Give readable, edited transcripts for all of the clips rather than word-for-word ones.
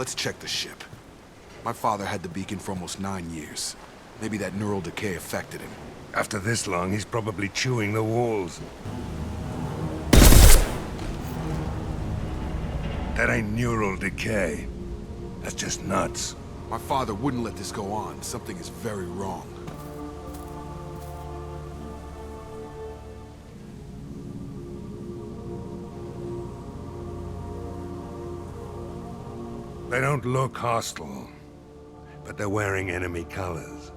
Let's check the ship. My father had the beacon for almost 9 years. Maybe that neural decay affected him. After this long, he's probably chewing the walls. That ain't neural decay. That's just nuts. My father wouldn't let this go on. Something is very wrong. They don't look hostile, but they're wearing enemy colors.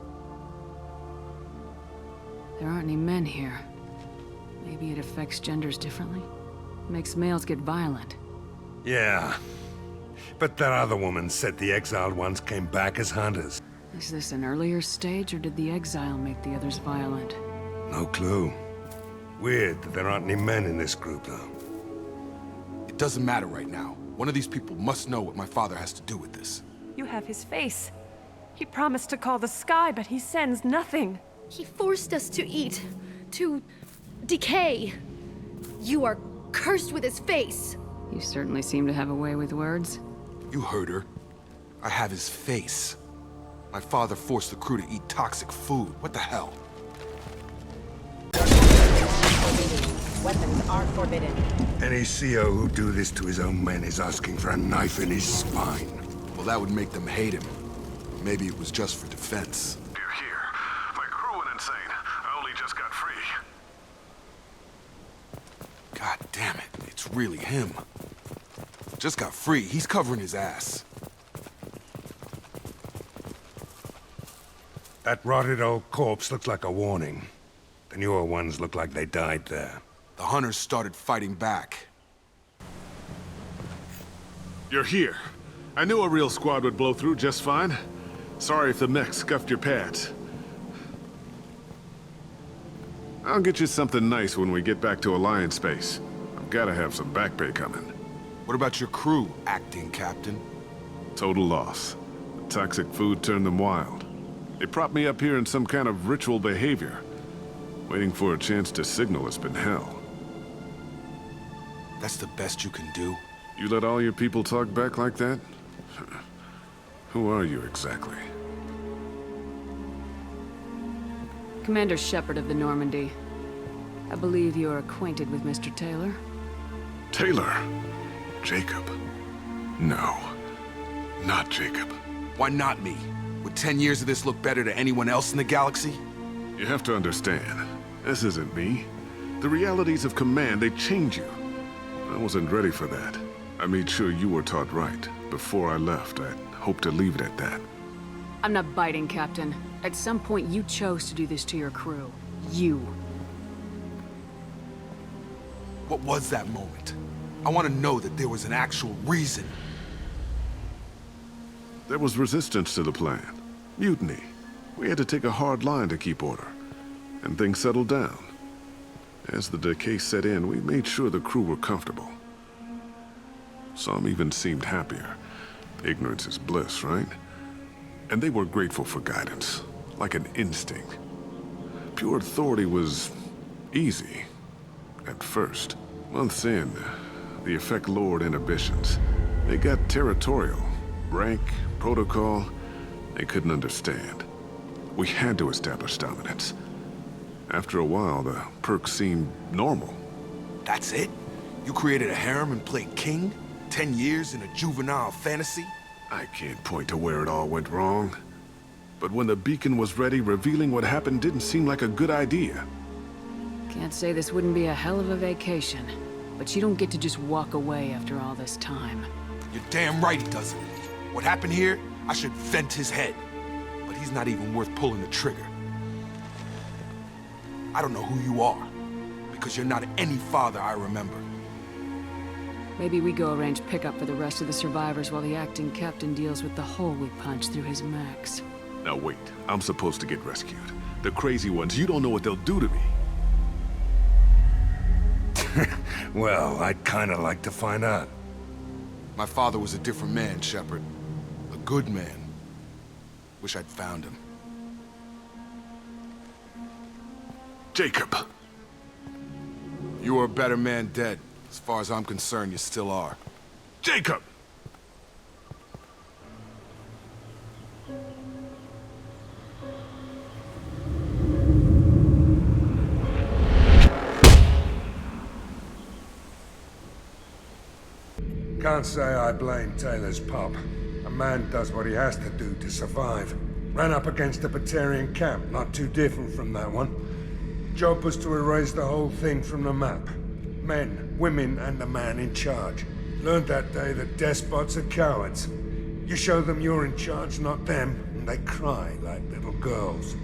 There aren't any men here. Maybe it affects genders differently? Makes males get violent. Yeah, but that other woman said the exiled ones came back as hunters. Is this an earlier stage, or did the exile make the others violent? No clue. Weird that there aren't any men in this group, though. It doesn't matter right now. One of these people must know what my father has to do with this. You have his face. He promised to call the sky, but he sends nothing. He forced us to eat, to decay. You are cursed with his face. You certainly seem to have a way with words. You heard her. I have his face. My father forced the crew to eat toxic food. What the hell? Weapons are forbidden. Any CO who do this to his own men is asking for a knife in his spine. Well, that would make them hate him. Maybe it was just for defense. You're here. My crew went insane. I only just got free. God damn it. It's really him. Just got free. He's covering his ass. That rotted old corpse looks like a warning. The newer ones look like they died there. The hunters started fighting back. You're here. I knew a real squad would blow through just fine. Sorry if the mech scuffed your pads. I'll get you something nice when we get back to Alliance space. I've gotta have some back pay coming. What about your crew, acting captain? Total loss. The toxic food turned them wild. They propped me up here in some kind of ritual behavior. Waiting for a chance to signal has been hell. That's the best you can do? You let all your people talk back like that? Who are you exactly? Commander Shepard of the Normandy. I believe you are acquainted with Mr. Taylor. Taylor? Jacob? No. Not Jacob. Why not me? Would 10 years of this look better to anyone else in the galaxy? You have to understand, this isn't me. The realities of command, they change you. I wasn't ready for that. I made sure you were taught right. Before I left, I hoped to leave it at that. I'm not biting, Captain. At some point, you chose to do this to your crew. You. What was that moment? I want to know that there was an actual reason. There was resistance to the plan. Mutiny. We had to take a hard line to keep order. And things settled down. As the decay set in, we made sure the crew were comfortable. Some even seemed happier. Ignorance is bliss, right? And they were grateful for guidance, like an instinct. Pure authority was easy, at first. Months in, the effect lowered inhibitions. They got territorial. Rank, protocol, they couldn't understand. We had to establish dominance. After a while, the perks seemed normal. That's it? You created a harem and played king? 10 years in a juvenile fantasy? I can't point to where it all went wrong. But when the beacon was ready, revealing what happened didn't seem like a good idea. Can't say this wouldn't be a hell of a vacation, but you don't get to just walk away after all this time. You're damn right he doesn't. What happened here, I should vent his head. But he's not even worth pulling the trigger. I don't know who you are, because you're not any father I remember. Maybe we go arrange pickup for the rest of the survivors while the acting captain deals with the hole we punched through his mechs. Now wait, I'm supposed to get rescued. The crazy ones, you don't know what they'll do to me. Well, I'd kinda like to find out. My father was a different man, Shepard. A good man. Wish I'd found him. Jacob! You were a better man dead. As far as I'm concerned, you still are. Jacob! Can't say I blame Taylor's pop. A man does what he has to do to survive. Ran up against a Batarian camp, not too different from that one. Job was to erase the whole thing from the map. Men, women, and the man in charge. Learned that day that despots are cowards. You show them you're in charge, not them, and they cry like little girls.